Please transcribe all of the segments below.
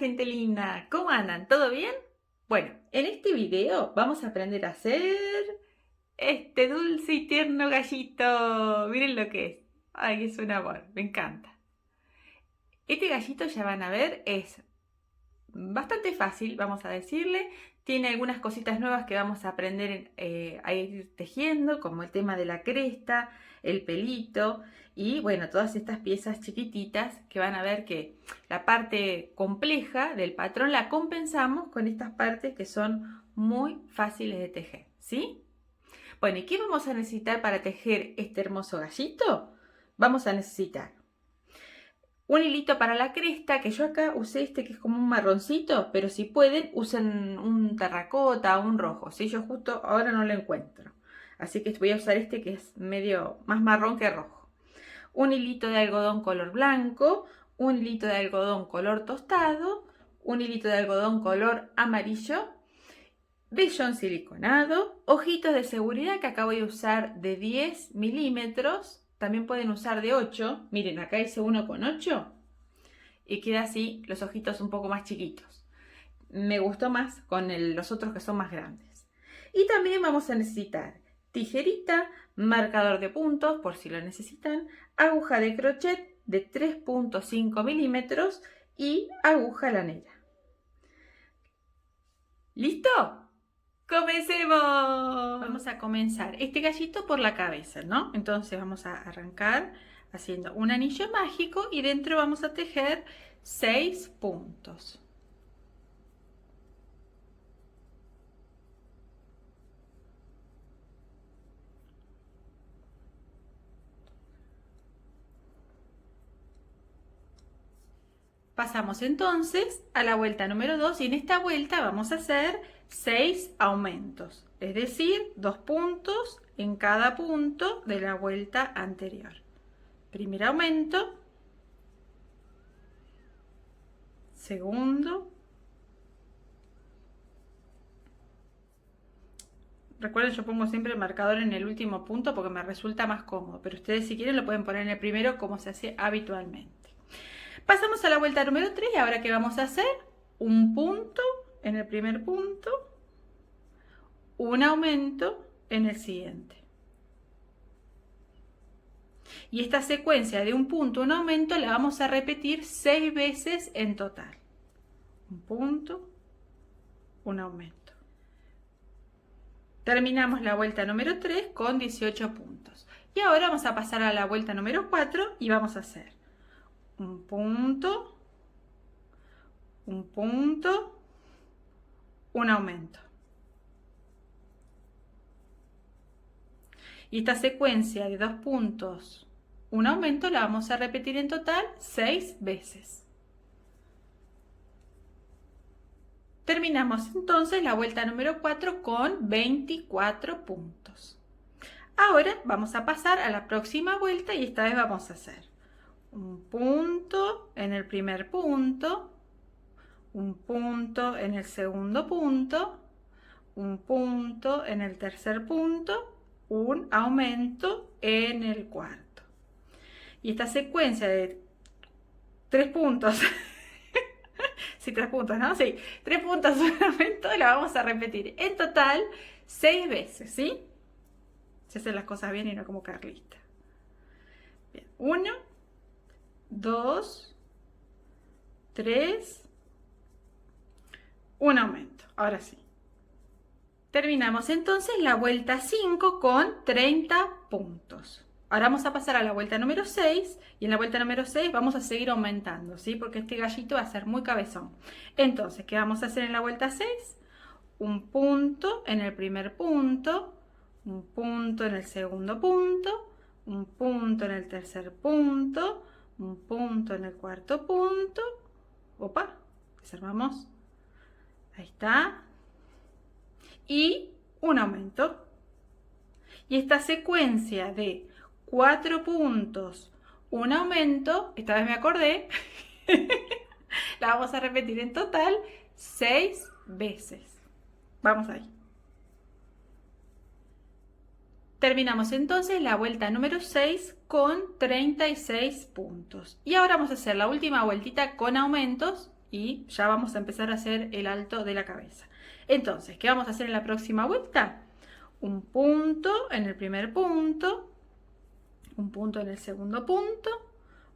gente linda, ¿cómo andan? ¿Todo bien? Bueno, en este video vamos a aprender a hacer este dulce y tierno gallito. Miren lo que es. Ay, es un amor, me encanta. Este gallito, ya van a ver, es bastante fácil, vamos a decirle. Tiene algunas cositas nuevas que vamos a aprender a ir tejiendo, como el tema de la cresta, el pelito y bueno, todas estas piezas chiquititas que van a ver que la parte compleja del patrón la compensamos con estas partes que son muy fáciles de tejer, ¿sí? Bueno, ¿y qué vamos a necesitar para tejer este hermoso gallito? Vamos a necesitar un hilito para la cresta, que yo acá usé este que es como un marroncito, pero si pueden usen un terracota o un rojo, ¿sí? Yo justo ahora no lo encuentro, así que voy a usar este que es medio más marrón que rojo. Un hilito de algodón color blanco, un hilito de algodón color tostado, un hilito de algodón color amarillo, vellón siliconado, ojitos de seguridad que acá voy a usar de 10 milímetros. También pueden usar de 8. Miren, acá hice uno con 8 y queda así los ojitos un poco más chiquitos. Me gustó más con los otros que son más grandes. Y también vamos a necesitar tijerita, marcador de puntos por si lo necesitan, aguja de crochet de 3.5 milímetros y aguja lanera. ¿Listo? ¡Comencemos! Vamos a comenzar este gallito por la cabeza, ¿no? Entonces vamos a arrancar haciendo un anillo mágico y dentro vamos a tejer 6 puntos. Pasamos entonces a la vuelta número 2 y en esta vuelta vamos a hacer 6 aumentos, es decir, 2 puntos en cada punto de la vuelta anterior. Primer aumento, segundo, recuerden, yo pongo siempre el marcador en el último punto porque me resulta más cómodo, pero ustedes si quieren lo pueden poner en el primero como se hace habitualmente. Pasamos a la vuelta número 3 y ahora ¿qué vamos a hacer? Un punto en el primer punto, un aumento en el siguiente. Y esta secuencia de un punto, un aumento, la vamos a repetir 6 veces en total. Un punto, un aumento. Terminamos la vuelta número 3 con 18 puntos. Y ahora vamos a pasar a la vuelta número 4 y vamos a hacer un punto, un aumento. Y esta secuencia de 2 puntos, un aumento, la vamos a repetir en total 6 veces. Terminamos entonces la vuelta número 4 con 24 puntos. Ahora vamos a pasar a la próxima vuelta y esta vez vamos a hacer un punto en el primer punto, un punto en el segundo punto, un punto en el tercer punto, un aumento en el cuarto. Y esta secuencia de 3 puntos, sí, 3 puntos, ¿no? Sí, 3 puntos, un aumento, la vamos a repetir en total 6 veces, ¿sí? Se hacen las cosas bien y no como Carlita. Bien, 1, 2, 3, un aumento. Ahora sí. Terminamos entonces la vuelta 5 con 30 puntos. Ahora vamos a pasar a la vuelta número 6 y en la vuelta número 6 vamos a seguir aumentando, ¿sí? Porque este gallito va a ser muy cabezón. Entonces, ¿qué vamos a hacer en la vuelta 6? Un punto en el primer punto, un punto en el segundo punto, un punto en el tercer punto, un punto en el cuarto punto. Opa, desarmamos. Ahí está. Y un aumento. Y esta secuencia de 4 puntos, un aumento, esta vez me acordé, la vamos a repetir en total 6 veces. Vamos ahí. Terminamos entonces la vuelta número 6 con 36 puntos. Y ahora vamos a hacer la última vueltita con aumentos y ya vamos a empezar a hacer el alto de la cabeza. Entonces, ¿qué vamos a hacer en la próxima vuelta? Un punto en el primer punto, un punto en el segundo punto,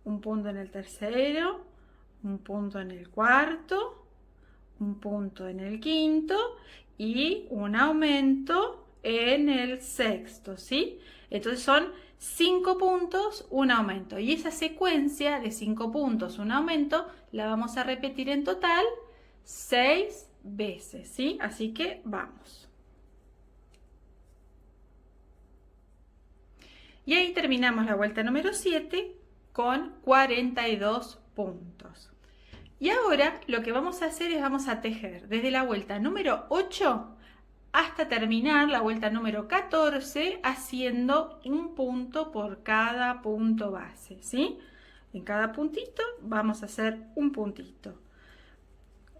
un punto en el tercero, un punto en el cuarto, un punto en el quinto y un aumento en el sexto, ¿sí? Entonces son 5 puntos, un aumento. Y esa secuencia de 5 puntos, un aumento, la vamos a repetir en total 6 veces, ¿sí? Así que vamos. Y ahí terminamos la vuelta número 7 con 42 puntos. Y ahora lo que vamos a hacer es vamos a tejer desde la vuelta número 8 hasta terminar la vuelta número 14 haciendo un punto por cada punto base, ¿sí? En cada puntito vamos a hacer un puntito.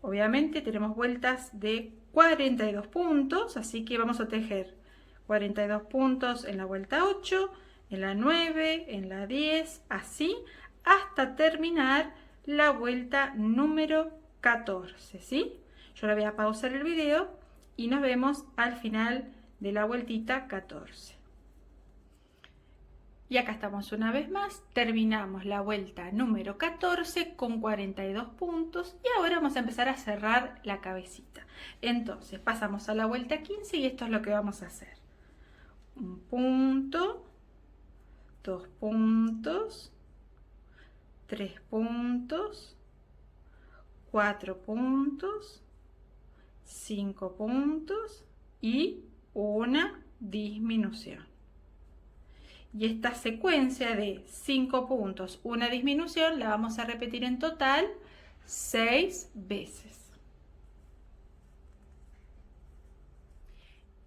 Obviamente tenemos vueltas de 42 puntos, así que vamos a tejer 42 puntos en la vuelta 8, en la 9, en la 10, así hasta terminar la vuelta número 14, ¿sí? Yo le voy a pausar el video y nos vemos al final de la vueltita 14. Y acá estamos una vez más, terminamos la vuelta número 14 con 42 puntos y ahora vamos a empezar a cerrar la cabecita. Entonces pasamos a la vuelta 15 y esto es lo que vamos a hacer. Un punto, 2 puntos, 3 puntos, 4 puntos, 5 puntos y una disminución. Y esta secuencia de 5 puntos, una disminución, la vamos a repetir en total 6 veces.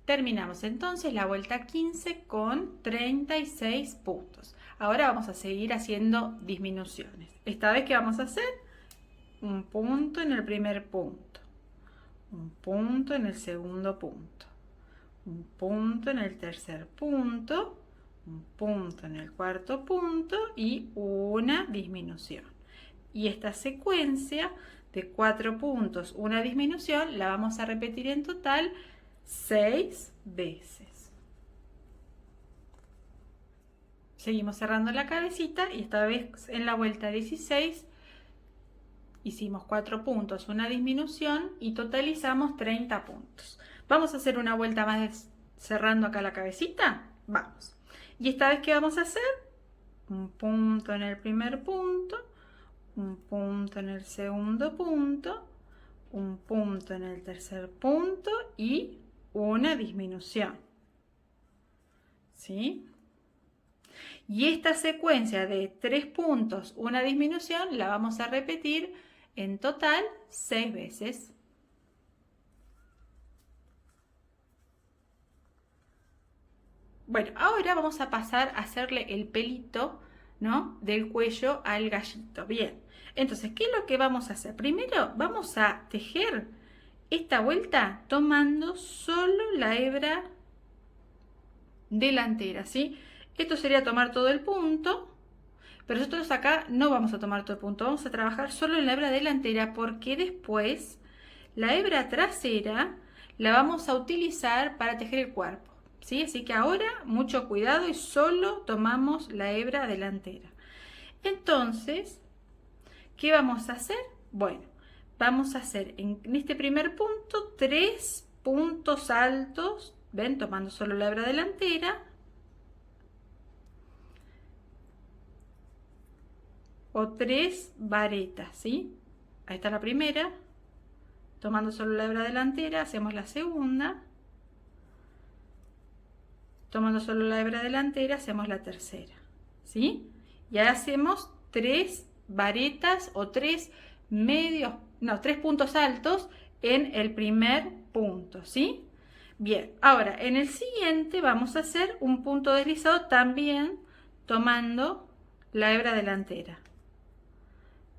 Terminamos entonces la vuelta 15 con 36 puntos. Ahora vamos a seguir haciendo disminuciones. Esta vez, ¿qué vamos a hacer? Un punto en el primer punto, un punto en el segundo punto, un punto en el tercer punto, un punto en el cuarto punto y una disminución. Y esta secuencia de 4 puntos, una disminución, la vamos a repetir en total 6 veces. Seguimos cerrando la cabecita y esta vez en la vuelta 16 hicimos 4 puntos, una disminución y totalizamos 30 puntos. Vamos a hacer una vuelta más cerrando acá la cabecita. Vamos. Y esta vez, ¿qué vamos a hacer? Un punto en el primer punto, un punto en el segundo punto, un punto en el tercer punto y una disminución. ¿Sí? Y esta secuencia de 3 puntos, una disminución, la vamos a repetir en total 6 veces. Bueno, ahora vamos a pasar a hacerle el pelito, ¿no?, del cuello al gallito. Bien, entonces, ¿qué es lo que vamos a hacer? Primero vamos a tejer esta vuelta tomando solo la hebra delantera, ¿sí? Esto sería tomar todo el punto, pero nosotros acá no vamos a tomar todo el punto, vamos a trabajar solo en la hebra delantera porque después la hebra trasera la vamos a utilizar para tejer el cuerpo, ¿sí? Así que ahora mucho cuidado y solo tomamos la hebra delantera. Entonces, ¿qué vamos a hacer? Bueno, vamos a hacer en este primer punto 3 puntos altos, ¿ven? Tomando solo la hebra delantera. O 3 varetas, ¿sí? Ahí está la primera. Tomando solo la hebra delantera, hacemos la segunda. Tomando solo la hebra delantera, hacemos la tercera, ¿sí? Y ahora hacemos 3 varetas o 3 puntos altos en el primer punto, ¿sí? Bien, ahora en el siguiente vamos a hacer un punto deslizado también tomando la hebra delantera.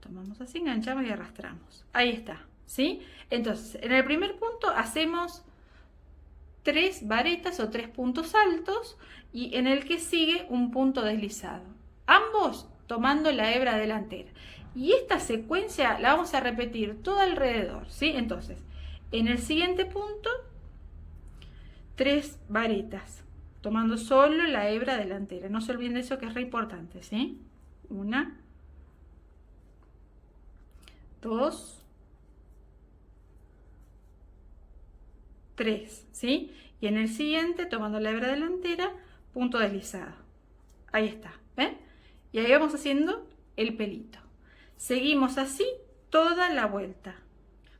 Tomamos así, enganchamos y arrastramos. Ahí está, ¿sí? Entonces, en el primer punto hacemos 3 varetas o 3 puntos altos y en el que sigue un punto deslizado. Ambos tomando la hebra delantera. Y esta secuencia la vamos a repetir todo alrededor, ¿sí? Entonces, en el siguiente punto, 3 varetas, tomando solo la hebra delantera. No se olviden de eso, que es re importante, ¿sí? 1, 2, 3, ¿sí? Y en el siguiente, tomando la hebra delantera, punto deslizado. Ahí está, ¿ven? Y ahí vamos haciendo el pelito. Seguimos así toda la vuelta.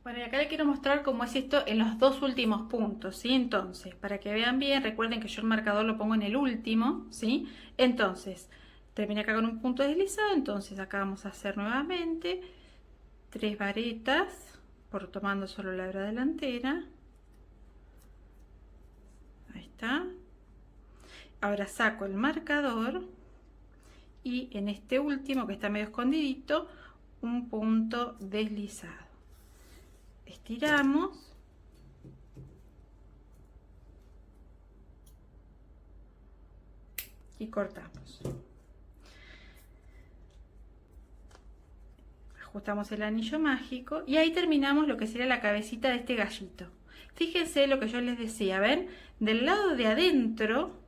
Bueno, y acá les quiero mostrar cómo es esto en los 2 últimos puntos, ¿sí? Entonces, para que vean bien, recuerden que yo el marcador lo pongo en el último, ¿sí? Entonces, terminé acá con un punto deslizado, entonces acá vamos a hacer nuevamente 3 varetas, tomando solo la hebra delantera. Ahí está. Ahora saco el marcador y en este último, que está medio escondidito, un punto deslizado. Estiramos. Y cortamos. Ajustamos el anillo mágico y ahí terminamos lo que sería la cabecita de este gallito. Fíjense lo que yo les decía, ¿ven? Del lado de adentro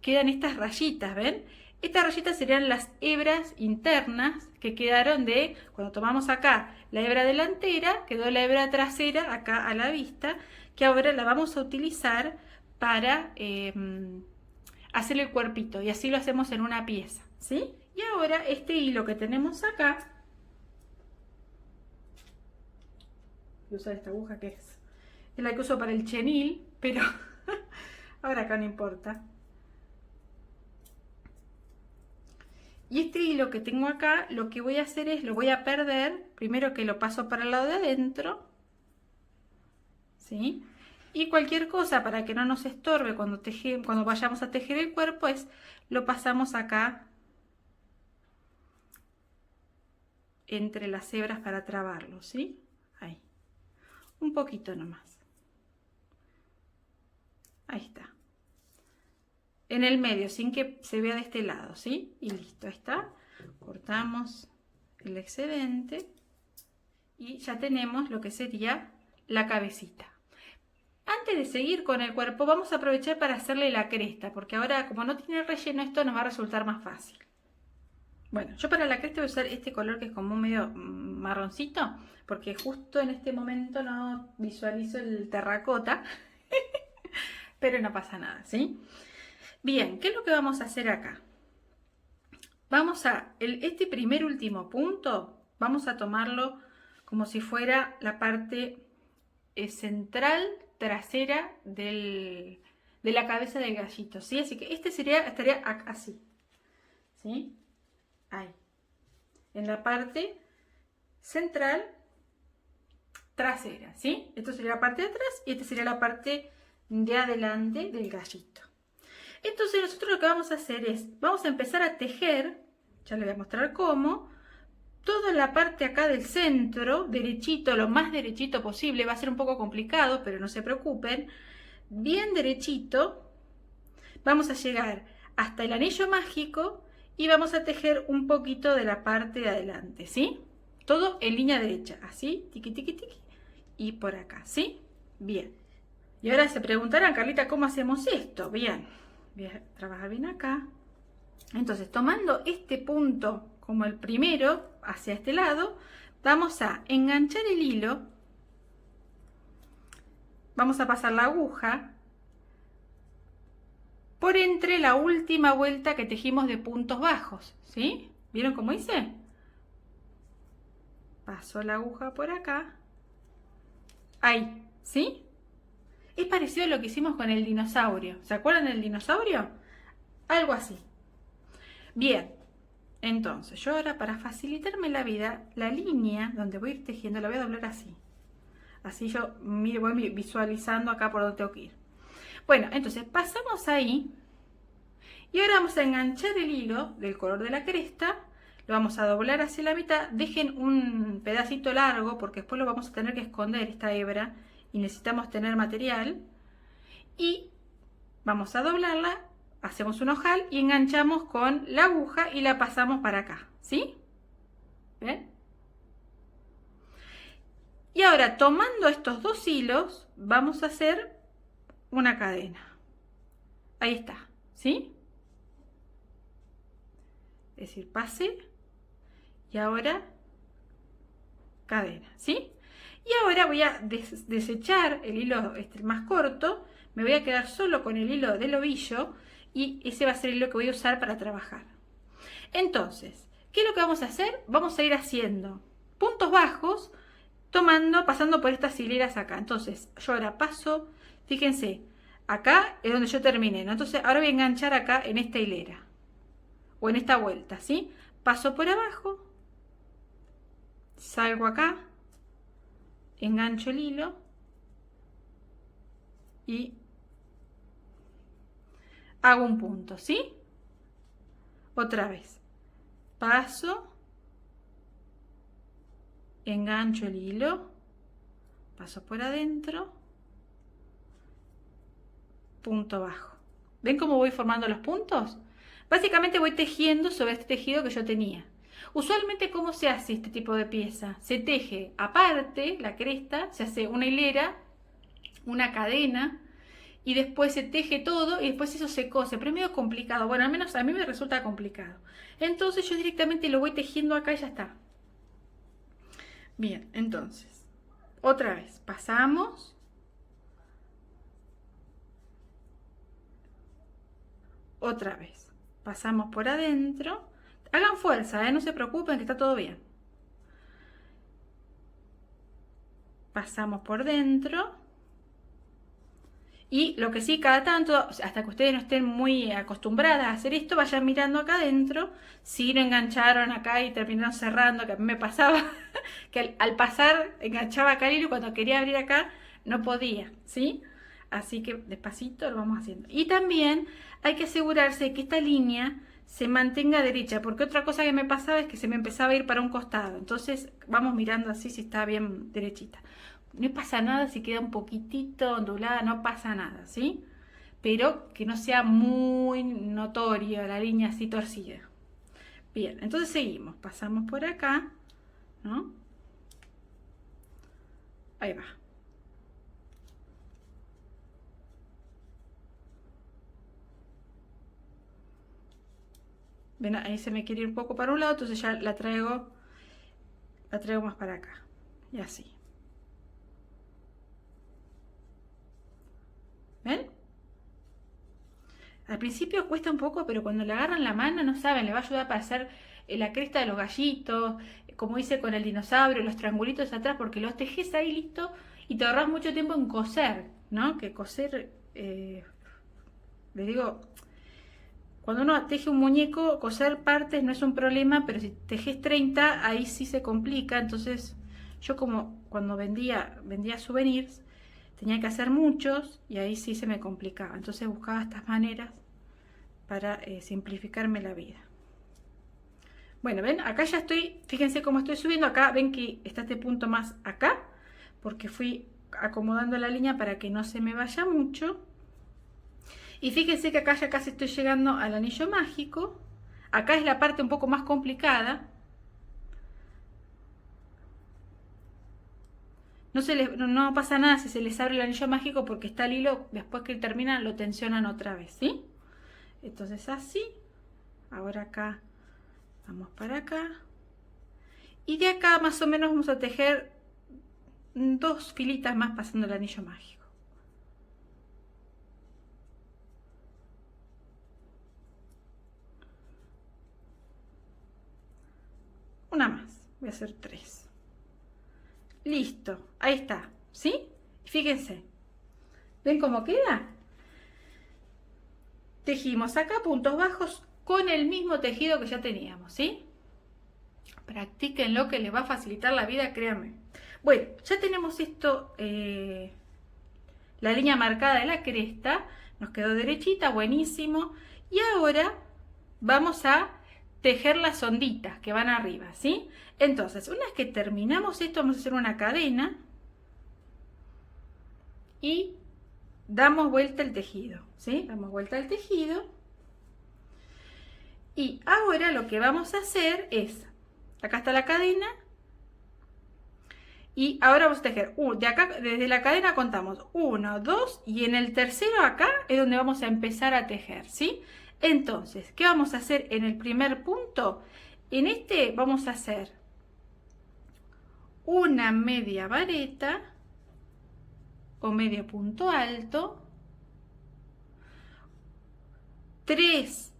quedan estas rayitas, ¿ven? Estas rayitas serían las hebras internas que quedaron de, cuando tomamos acá la hebra delantera, quedó la hebra trasera acá a la vista, que ahora la vamos a utilizar para hacer el cuerpito, y así lo hacemos en una pieza, ¿sí? Y ahora este hilo que tenemos acá, voy a usar esta aguja que es la que uso para el chenil, pero ahora acá no importa. Y este hilo que tengo acá, lo que voy a hacer es, lo voy a perder, primero que lo paso para el lado de adentro, ¿sí? Y cualquier cosa para que no nos estorbe cuando vayamos a tejer el cuerpo es, lo pasamos acá entre las hebras para trabarlo, ¿sí? Ahí. Un poquito nomás. Ahí está. En el medio, sin que se vea de este lado, ¿sí? Y listo, ahí está. Cortamos el excedente y ya tenemos lo que sería la cabecita. Antes de seguir con el cuerpo, vamos a aprovechar para hacerle la cresta, porque ahora, como no tiene relleno, esto nos va a resultar más fácil. Bueno, yo para la cresta voy a usar este color que es como un medio marroncito, porque justo en este momento no visualizo el terracota, pero no pasa nada, ¿sí? Bien, ¿qué es lo que vamos a hacer acá? Vamos a, este primer último punto, vamos a tomarlo como si fuera la parte central trasera de la cabeza del gallito, ¿sí? Así que este estaría así, ¿sí? Ahí, en la parte central trasera, ¿sí? Esto sería la parte de atrás y esta sería la parte de adelante del gallito. Entonces nosotros lo que vamos a hacer es, vamos a empezar a tejer, ya les voy a mostrar cómo, toda la parte acá del centro, derechito, lo más derechito posible, va a ser un poco complicado, pero no se preocupen, bien derechito, vamos a llegar hasta el anillo mágico y vamos a tejer un poquito de la parte de adelante, ¿sí? Todo en línea derecha, así, tiqui, tiqui, tiqui, y por acá, ¿sí? Bien. Y ahora se preguntarán, Carlita, ¿cómo hacemos esto? Bien. Voy a trabajar bien acá. Entonces, tomando este punto como el primero hacia este lado, vamos a enganchar el hilo, vamos a pasar la aguja por entre la última vuelta que tejimos de puntos bajos, ¿sí? ¿Vieron cómo hice? Paso la aguja por acá, ahí, ¿sí? Es parecido a lo que hicimos con el dinosaurio. ¿Se acuerdan del dinosaurio? Algo así. Bien, entonces yo ahora, para facilitarme la vida, la línea donde voy a ir tejiendo la voy a doblar así. Así yo voy visualizando acá por donde tengo que ir. Bueno, entonces pasamos ahí y ahora vamos a enganchar el hilo del color de la cresta, lo vamos a doblar hacia la mitad. Dejen un pedacito largo porque después lo vamos a tener que esconder, esta hebra, y necesitamos tener material. Y vamos a doblarla hacemos un ojal y enganchamos con la aguja y la pasamos para acá, ¿sí? ¿Ven? Y ahora, tomando estos dos hilos, vamos a hacer una cadena. Ahí está, ¿sí? Es decir, pase y ahora cadena, ¿sí? Y ahora voy a desechar el hilo más corto, me voy a quedar solo con el hilo del ovillo y ese va a ser el hilo que voy a usar para trabajar. Entonces, ¿qué es lo que vamos a hacer? Vamos a ir haciendo puntos bajos, pasando por estas hileras acá. Entonces, yo ahora paso, fíjense, acá es donde yo terminé, ¿no? Entonces, ahora voy a enganchar acá en esta hilera o en esta vuelta, ¿sí? Paso por abajo, salgo acá, engancho el hilo y hago un punto, ¿sí? Otra vez, paso, engancho el hilo, paso por adentro, punto bajo. ¿Ven cómo voy formando los puntos? Básicamente voy tejiendo sobre este tejido que yo tenía. Usualmente, ¿cómo se hace este tipo de pieza? Se teje aparte la cresta, se hace una hilera, una cadena, y después se teje todo y después eso se cose, pero es medio complicado. Bueno, al menos a mí me resulta complicado. Entonces yo directamente lo voy tejiendo acá y ya está. Bien, entonces, otra vez, pasamos. Otra vez, pasamos por adentro. Hagan fuerza, no se preocupen que está todo bien. Pasamos por dentro. Y lo que sí, cada tanto, hasta que ustedes no estén muy acostumbradas a hacer esto, vayan mirando acá adentro. Si no engancharon acá y terminaron cerrando, que a mí me pasaba, que al pasar enganchaba acá el hilo y cuando quería abrir acá no podía, ¿sí? Así que despacito lo vamos haciendo. Y también hay que asegurarse que esta línea se mantenga derecha, porque otra cosa que me pasaba es que se me empezaba a ir para un costado. Entonces vamos mirando así si está bien derechita. No pasa nada si queda un poquitito ondulada, no pasa nada, ¿sí? Pero que no sea muy notorio la línea así torcida. Bien, entonces seguimos, pasamos por acá, ¿no? Ahí va. Ven, ahí se me quiere ir un poco para un lado, entonces ya la traigo más para acá. Y así. ¿Ven? Al principio cuesta un poco, pero cuando le agarran la mano, no saben, le va a ayudar para hacer la cresta de los gallitos, como hice con el dinosaurio, los triangulitos atrás, porque los tejes ahí listo y te ahorras mucho tiempo en coser, ¿no? Que coser, les digo, cuando uno teje un muñeco, coser partes no es un problema, pero si tejes 30, ahí sí se complica. Entonces, yo como cuando vendía souvenirs, tenía que hacer muchos y ahí sí se me complicaba. Entonces buscaba estas maneras para simplificarme la vida. Bueno, ven, acá ya estoy, fíjense cómo estoy subiendo. Acá ven que está este punto más acá, porque fui acomodando la línea para que no se me vaya mucho. Y fíjense que acá ya casi estoy llegando al anillo mágico. Acá es la parte un poco más complicada. No pasa nada si se les abre el anillo mágico porque está el hilo, después que termina lo tensionan otra vez, ¿sí? Entonces así, ahora acá, vamos para acá. Y de acá más o menos vamos a tejer 2 filitas más pasando el anillo mágico. Una más, voy a hacer 3. Listo, ahí está, ¿sí? Fíjense, ¿ven cómo queda? Tejimos acá puntos bajos con el mismo tejido que ya teníamos, ¿sí? Practíquenlo que les va a facilitar la vida, créanme. Bueno, ya tenemos esto, la línea marcada de la cresta, nos quedó derechita, buenísimo. Y ahora vamos a tejer las onditas que van arriba, ¿sí? Entonces, una vez que terminamos esto, vamos a hacer una cadena y damos vuelta al tejido, ¿sí? Damos vuelta al tejido Y ahora lo que vamos a hacer es, acá está la cadena, y ahora vamos a tejer, de acá, desde la cadena contamos 1, 2, y en el tercero acá es donde vamos a empezar a tejer, ¿sí? Entonces, ¿qué vamos a hacer en el primer punto? En este vamos a hacer una media vareta o medio punto alto, 3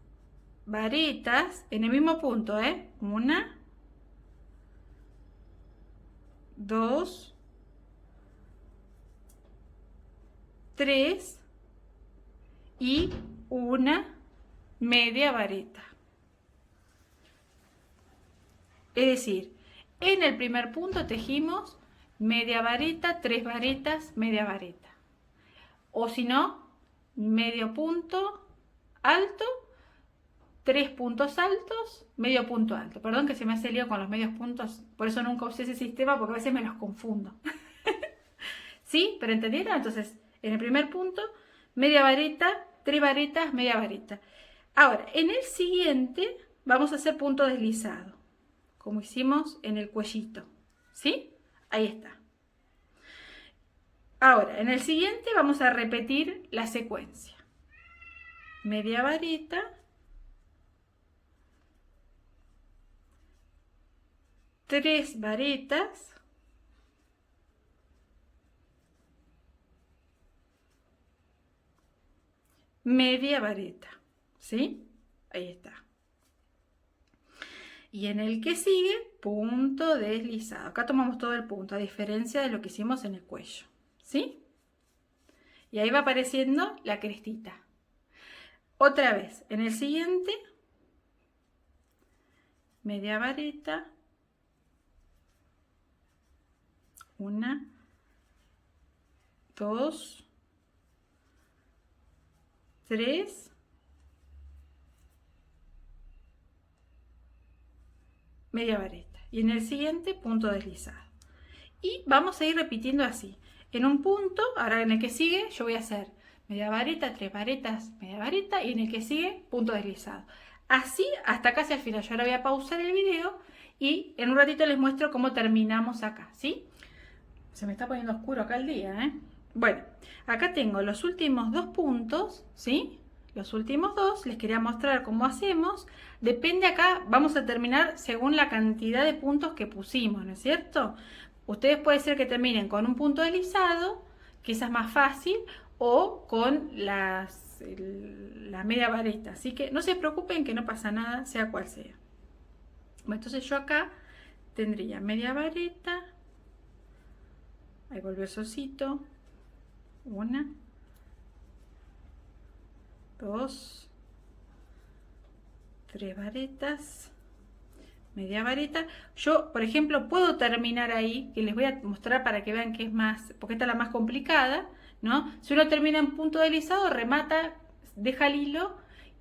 varetas en el mismo punto, 1, 2, 3 y una media vareta. Es decir, en el primer punto tejimos media vareta, 3 varetas, media vareta. O si no, medio punto alto, 3 puntos altos, medio punto alto. Perdón que se me hace lío con los medios puntos, por eso nunca usé ese sistema porque a veces me los confundo. ¿Sí? ¿Pero entendieron? Entonces, en el primer punto, media vareta, 3 varetas, media vareta. Ahora, en el siguiente vamos a hacer punto deslizado, como hicimos en el cuellito. ¿Sí? Ahí está. Ahora, en el siguiente vamos a repetir la secuencia. Media vareta, 3 varetas, media vareta, ¿sí? Ahí está. Y en el que sigue, punto deslizado. Acá tomamos todo el punto, a diferencia de lo que hicimos en el cuello, ¿sí? Y ahí va apareciendo la crestita. Otra vez, en el siguiente, media vareta, 1, 2, 3, media vareta. Y en el siguiente, punto deslizado. Y vamos a ir repitiendo así. En un punto, ahora en el que sigue, yo voy a hacer media vareta, 3 varetas, media vareta, y en el que sigue, punto deslizado. Así hasta casi al final. Yo ahora voy a pausar el video y en un ratito les muestro cómo terminamos acá, ¿sí? Se me está poniendo oscuro acá el día, ¿eh? Bueno, acá tengo los últimos 2 puntos, ¿sí? Los últimos 2, les quería mostrar cómo hacemos. Depende acá, vamos a terminar según la cantidad de puntos que pusimos, ¿no es cierto? Ustedes puede ser que terminen con un punto deslizado, quizás más fácil, o con la media vareta. Así que no se preocupen que no pasa nada, sea cual sea. Bueno, entonces yo acá tendría media vareta, ahí volvió el solcito, 1, 2, 3 varetas, media vareta. Yo, por ejemplo, puedo terminar ahí, que les voy a mostrar para que vean que es más, porque esta es la más complicada, ¿no? Si uno termina en punto deslizado, remata, deja el hilo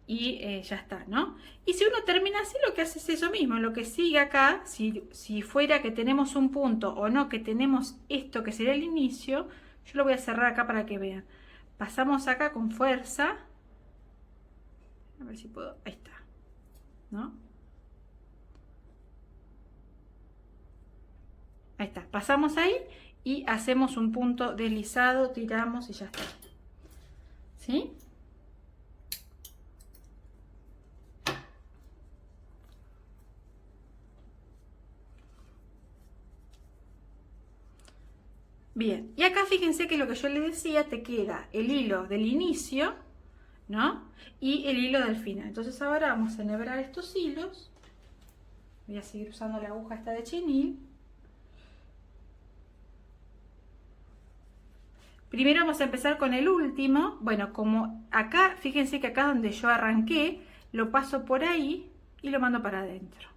y ya está, ¿no? Y si uno termina así, lo que hace es eso mismo, lo que sigue acá, si fuera que tenemos un punto o no, que tenemos esto que sería el inicio, yo lo voy a cerrar acá para que vean. Pasamos acá con fuerza, a ver si puedo, ahí está, ¿no? Ahí está, pasamos ahí y hacemos un punto deslizado, tiramos y ya está. ¿Sí? Bien, y acá fíjense que lo que yo les decía, te queda el hilo del inicio, ¿no? Y el hilo del final. Entonces ahora vamos a enhebrar estos hilos. Voy a seguir usando la aguja esta de chenil. Primero vamos a empezar con el último. Bueno, como acá, fíjense que acá donde yo arranqué, lo paso por ahí y lo mando para adentro.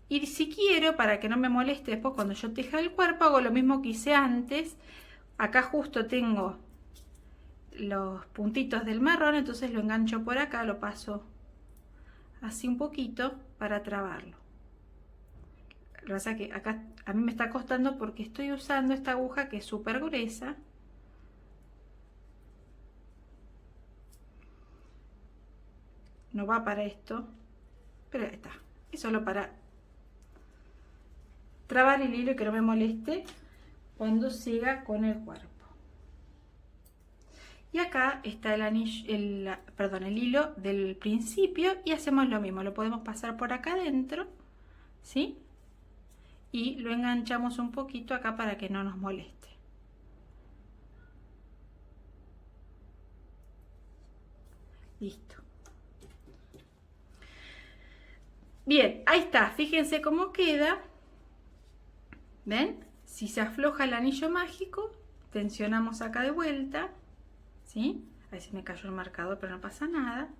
Y si quiero, para que no me moleste después cuando yo teja el cuerpo, hago lo mismo que hice antes. Acá justo tengo los puntitos del marrón, entonces lo engancho por acá, lo paso así un poquito para trabarlo. Lo que pasa es que acá a mí me está costando porque estoy usando esta aguja que es súper gruesa. no va para esto, pero ahí está. Es solo para trabar el hilo y que no me moleste cuando siga con el cuerpo. Y acá está el anillo, el hilo del principio y hacemos lo mismo. Lo podemos pasar por acá adentro, ¿sí? Y lo enganchamos un poquito acá para que no nos moleste. Listo. Bien, ahí está. Fíjense cómo queda. ¿Ven? Si se afloja el anillo mágico, tensionamos acá de vuelta, ¿sí? Ahí se me cayó el marcador, pero no pasa nada.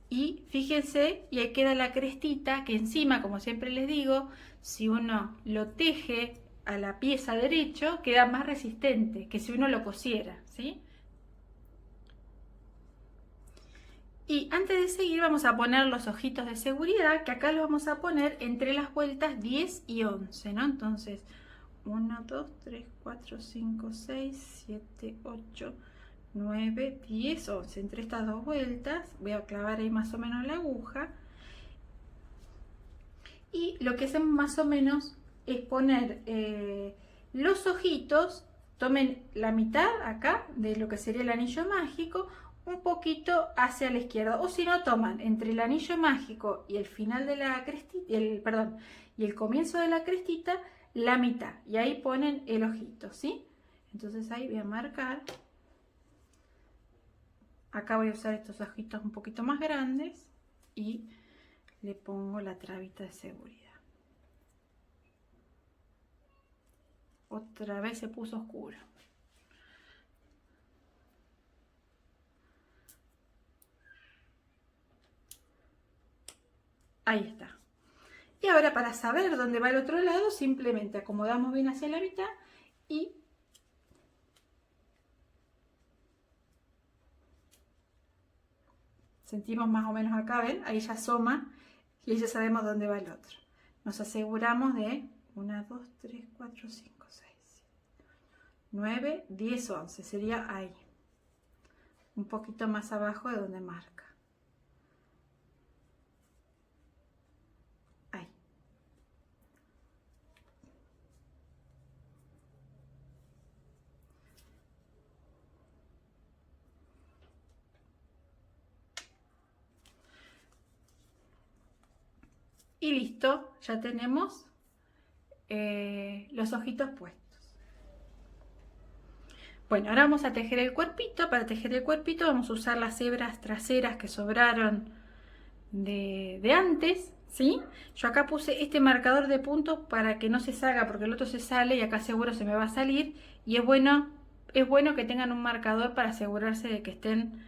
Y fíjense, y ahí queda la crestita, que encima, como siempre les digo, si uno lo teje a la pieza derecho, queda más resistente que si uno lo cosiera, ¿sí? Y antes de seguir vamos a poner los ojitos de seguridad, que acá los vamos a poner entre las vueltas 10 y 11, ¿no? Entonces, 1, 2, 3, 4, 5, 6, 7, 8, 9, 10, 11. Entre estas dos vueltas voy a clavar ahí más o menos la aguja. Y lo que hacemos más o menos es poner los ojitos, tomen la mitad acá de lo que sería el anillo mágico, un poquito hacia la izquierda, o si no, toman entre el anillo mágico y el final de la crestita, y el comienzo de la crestita, la mitad, y ahí ponen el ojito, ¿sí? Entonces ahí voy a marcar, acá voy a usar estos ojitos un poquito más grandes y le pongo la trabita de seguridad. Otra vez se puso oscuro. Ahí está. Y ahora, para saber dónde va el otro lado, simplemente acomodamos bien hacia la mitad y sentimos más o menos acá, ¿ven? Ahí ya asoma y ahí ya sabemos dónde va el otro. Nos aseguramos de 1, 2, 3, 4, 5, 6, 7, 9, 10, 11. Sería ahí. Un poquito más abajo de donde marca. Ahí. Y listo, ya tenemos los ojitos puestos. Bueno, ahora vamos a tejer el cuerpito. Para tejer el cuerpito vamos a usar las hebras traseras que sobraron de antes, ¿sí? Yo acá puse este marcador de puntos para que no se salga, porque el otro se sale y acá seguro se me va a salir. Y es bueno que tengan un marcador para asegurarse de que estén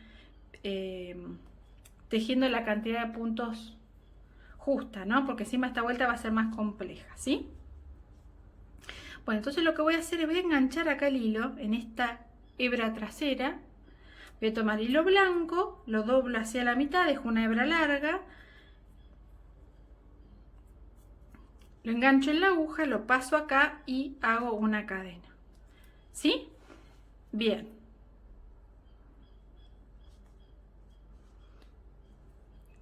tejiendo la cantidad de puntos justa, ¿no? Porque encima esta vuelta va a ser más compleja, ¿sí? Bueno, entonces lo que voy a hacer es voy a enganchar acá el hilo en esta hebra trasera. Voy a tomar hilo blanco, lo doblo hacia la mitad, dejo una hebra larga, lo engancho en la aguja, lo paso acá y hago una cadena. ¿Sí? Bien.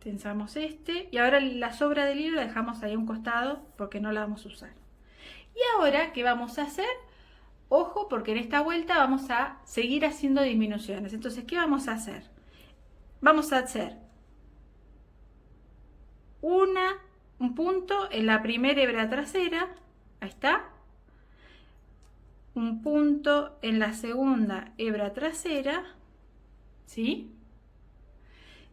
Tensamos este y ahora la sobra del hilo la dejamos ahí a un costado porque no la vamos a usar. Y ahora, ¿qué vamos a hacer? Ojo, porque en esta vuelta vamos a seguir haciendo disminuciones. Entonces, ¿qué vamos a hacer? Vamos a hacer un punto en la primera hebra trasera. Ahí está. Un punto en la segunda hebra trasera. ¿Sí?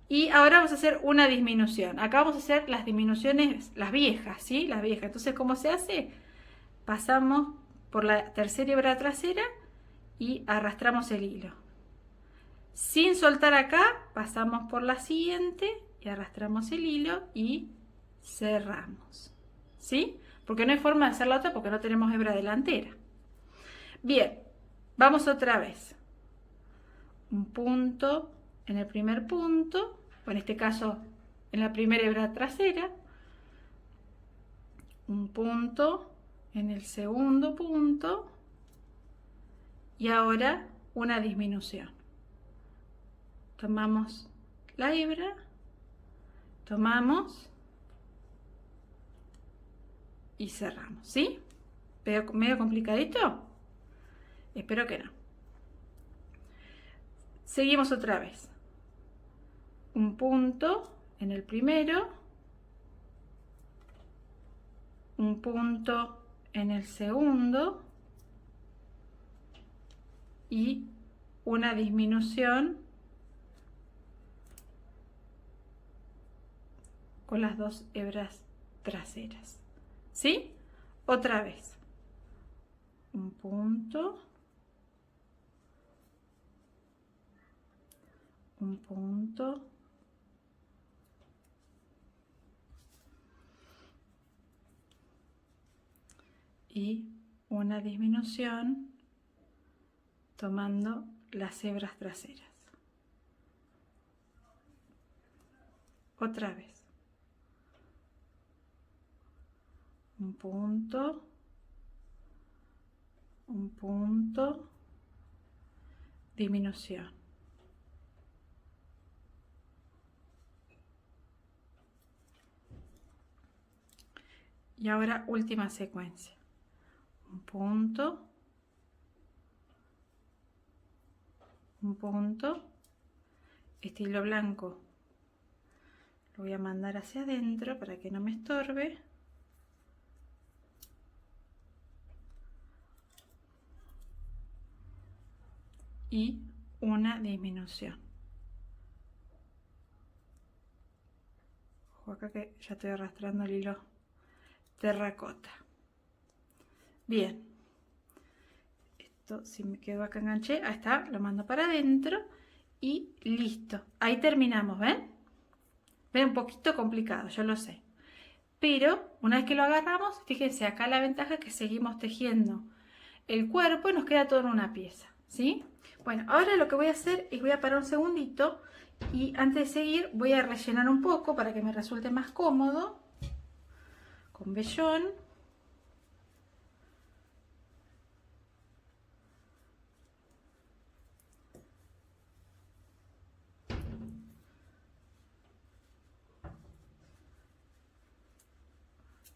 Y ahora vamos a hacer una disminución. Acá vamos a hacer las disminuciones, las viejas, ¿sí? Las viejas. Entonces, ¿cómo se hace? Pasamos por la tercera hebra trasera y arrastramos el hilo. Sin soltar acá, pasamos por la siguiente y arrastramos el hilo y cerramos. ¿Sí? Porque no hay forma de hacer la otra porque no tenemos hebra delantera. Bien, vamos otra vez. Un punto en el primer punto, o en este caso en la primera hebra trasera. Un punto en el segundo punto y ahora una disminución. tomamos la hebra, tomamos y cerramos, ¿sí? ¿Medio complicadito? Espero que no. Seguimos otra vez. Un punto en el primero, un punto en el segundo y una disminución con las dos hebras traseras, ¿sí? Otra vez. Un punto, un punto, y una disminución tomando las hebras traseras. Otra vez. Un punto, disminución. Y ahora última secuencia. Un punto, estilo blanco. Lo voy a mandar hacia adentro para que no me estorbe. Y una disminución. Ojo acá que ya estoy arrastrando el hilo terracota. Bien. Esto, si me quedo acá enganché, ahí está, lo mando para adentro y listo. Ahí terminamos, ¿ven? Ven, un poquito complicado, yo lo sé. Pero una vez que lo agarramos, fíjense, acá la ventaja es que seguimos tejiendo el cuerpo y nos queda todo en una pieza, ¿sí? Bueno, ahora lo que voy a hacer es voy a parar un segundito y antes de seguir voy a rellenar un poco para que me resulte más cómodo con vellón.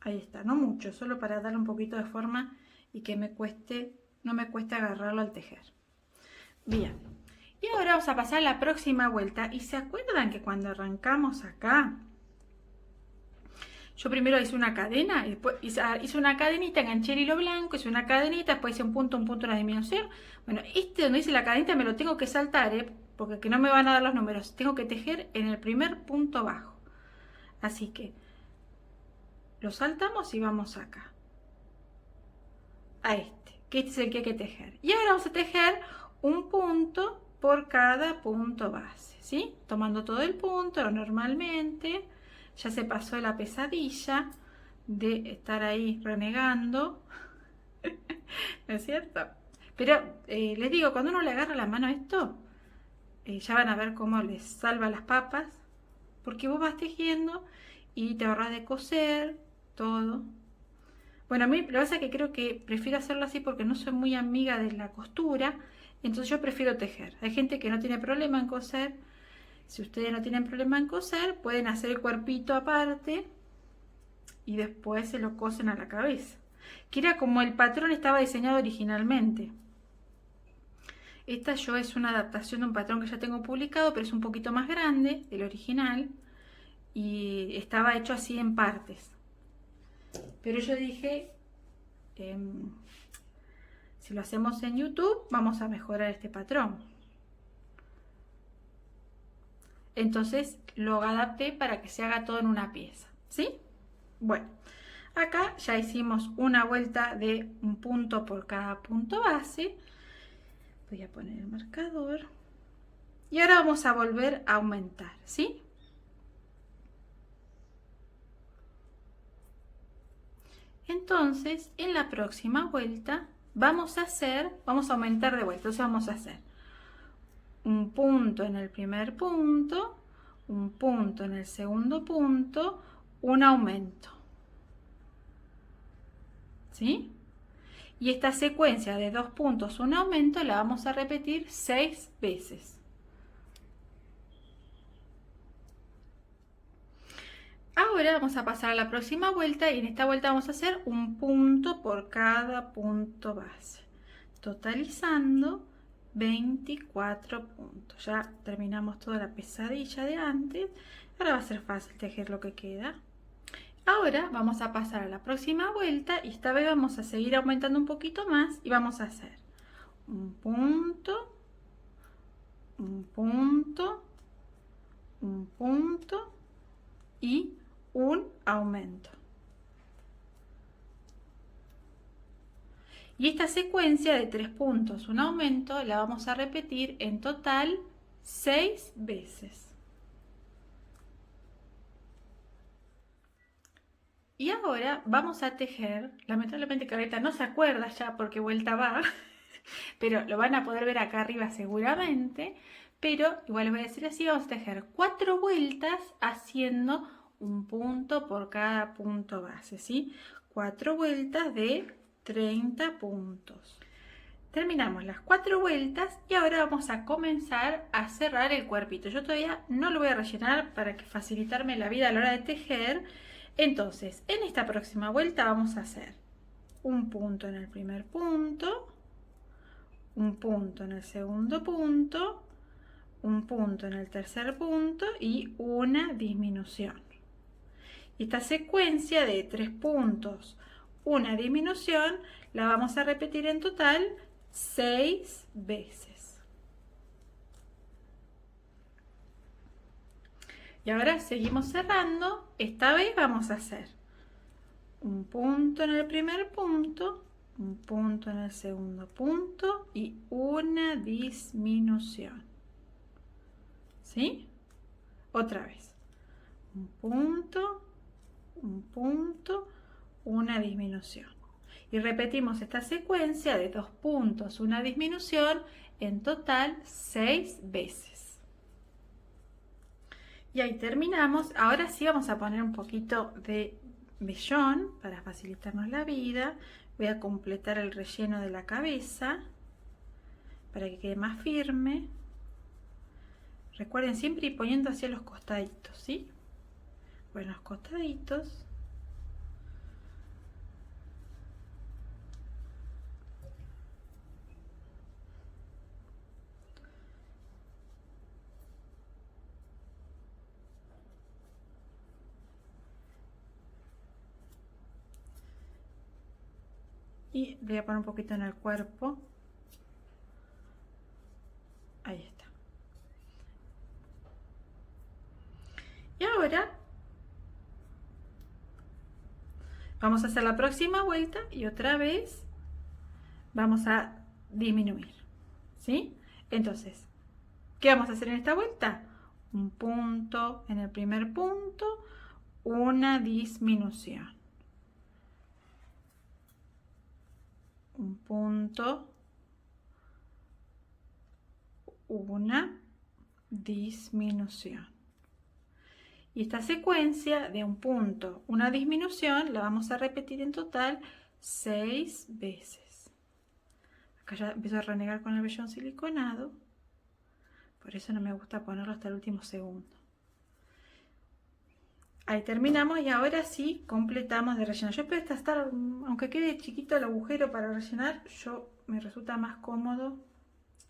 Ahí está, no mucho, solo para darle un poquito de forma y que no me cueste agarrarlo al tejer. Bien, y ahora vamos a pasar a la próxima vuelta. ¿Y se acuerdan que cuando arrancamos acá, yo primero hice una cadena, y después hice una cadenita, enganché el hilo blanco, hice una cadenita, después hice un punto, una disminución? Bueno, donde hice la cadenita me lo tengo que saltar, porque que no me van a dar los números. Tengo que tejer en el primer punto bajo. Así que lo saltamos y vamos acá. A que este es el que hay que tejer. Y ahora vamos a tejer un punto por cada punto base, ¿sí? Tomando todo el punto, normalmente. Ya se pasó la pesadilla de estar ahí renegando. ¿No es cierto? Pero les digo, cuando uno le agarra la mano a esto, ya van a ver cómo les salva las papas. Porque vos vas tejiendo y te ahorras de coser, todo. Bueno, a mí lo que pasa es que creo que prefiero hacerlo así porque no soy muy amiga de la costura, entonces yo prefiero tejer. Hay gente que no tiene problema en coser. Si ustedes no tienen problema en coser, pueden hacer el cuerpito aparte y después se lo cosen a la cabeza. Que era como el patrón estaba diseñado originalmente. Esta es una adaptación de un patrón que ya tengo publicado, pero es un poquito más grande del original y estaba hecho así en partes. Pero yo dije, si lo hacemos en YouTube, vamos a mejorar este patrón. Entonces lo adapté para que se haga todo en una pieza, ¿sí? Bueno, acá ya hicimos una vuelta de un punto por cada punto base. Voy a poner el marcador. Y ahora vamos a volver a aumentar, ¿sí? Entonces, en la próxima vuelta vamos a aumentar de vuelta. Entonces vamos a hacer un punto en el primer punto, un punto en el segundo punto, un aumento. ¿Sí? Y esta secuencia de 2 puntos, un aumento, la vamos a repetir 6 veces. ahora vamos a pasar a la próxima vuelta y en esta vuelta vamos a hacer un punto por cada punto base, totalizando 24 puntos. Ya terminamos toda la pesadilla de antes, ahora va a ser fácil tejer lo que queda. Ahora vamos a pasar a la próxima vuelta y esta vez vamos a seguir aumentando un poquito más y vamos a hacer un punto, un punto, un punto y un aumento. Y esta secuencia de 3 puntos, un aumento, la vamos a repetir en total 6 veces. Y ahora vamos a tejer, lamentablemente Carlita no se acuerda ya porque vuelta va, pero lo van a poder ver acá arriba seguramente, pero igual les voy a decir así, vamos a tejer 4 vueltas haciendo un punto por cada punto base, ¿sí? 4 vueltas de 30 puntos. Terminamos las 4 vueltas y ahora vamos a comenzar a cerrar el cuerpito. Yo todavía no lo voy a rellenar para que facilitarme la vida a la hora de tejer. Entonces, en esta próxima vuelta vamos a hacer un punto en el primer punto, un punto en el segundo punto, un punto en el tercer punto y una disminución. Y esta secuencia de 3 puntos, una disminución, la vamos a repetir en total 6 veces. Y ahora seguimos cerrando. Esta vez vamos a hacer un punto en el primer punto, un punto en el segundo punto y una disminución. ¿Sí? Otra vez. Un punto, una disminución. Y repetimos esta secuencia de 2 puntos, una disminución, en total 6 veces. Y ahí terminamos. Ahora sí vamos a poner un poquito de vellón para facilitarnos la vida. Voy a completar el relleno de la cabeza para que quede más firme. Recuerden siempre ir poniendo hacia los costaditos, ¿sí? Bueno, los costaditos. Y voy a poner un poquito en el cuerpo. Ahí está. Y ahora vamos a hacer la próxima vuelta y otra vez vamos a disminuir, ¿sí? Entonces, ¿qué vamos a hacer en esta vuelta? Un punto en el primer punto, una disminución. Un punto, una disminución. Y esta secuencia de un punto, una disminución, la vamos a repetir en total 6 veces. Acá ya empiezo a renegar con el vellón siliconado, por eso no me gusta ponerlo hasta el último segundo. Ahí terminamos y ahora sí completamos de rellenar. Yo espero estar, aunque quede chiquito el agujero para rellenar, me resulta más cómodo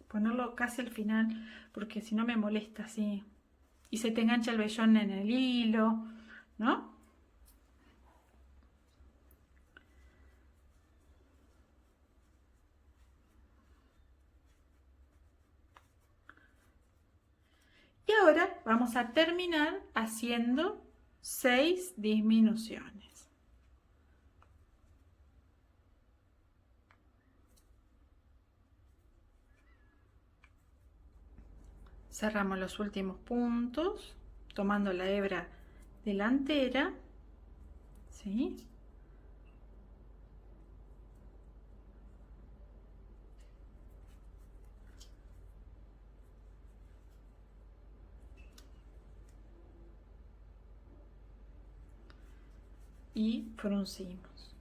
ponerlo casi al final, porque si no me molesta así. Y se te engancha el vellón en el hilo, ¿no? Y ahora vamos a terminar haciendo 6 disminuciones. Cerramos los últimos puntos tomando la hebra delantera, ¿sí? Y fruncimos.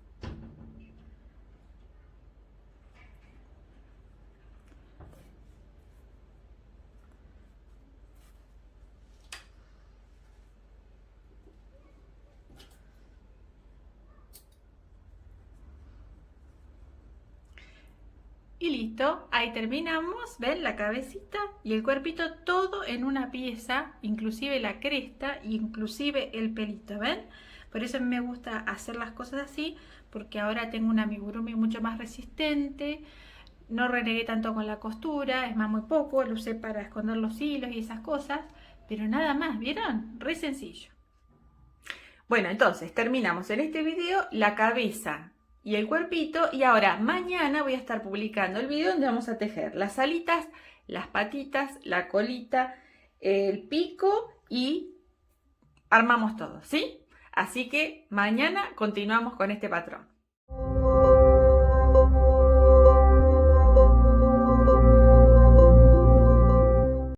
Y listo, ahí terminamos. ¿Ven? La cabecita y el cuerpito todo en una pieza, inclusive la cresta, inclusive el pelito, ¿ven? Por eso me gusta hacer las cosas así, porque ahora tengo un amigurumi mucho más resistente. No renegué tanto con la costura, es más, muy poco, lo usé para esconder los hilos y esas cosas, pero nada más, ¿vieron? Re sencillo. Bueno, entonces terminamos en este video la cabeza y el cuerpito, y ahora mañana voy a estar publicando el video donde vamos a tejer las alitas, las patitas, la colita, el pico y armamos todo, ¿sí? Así que mañana continuamos con este patrón.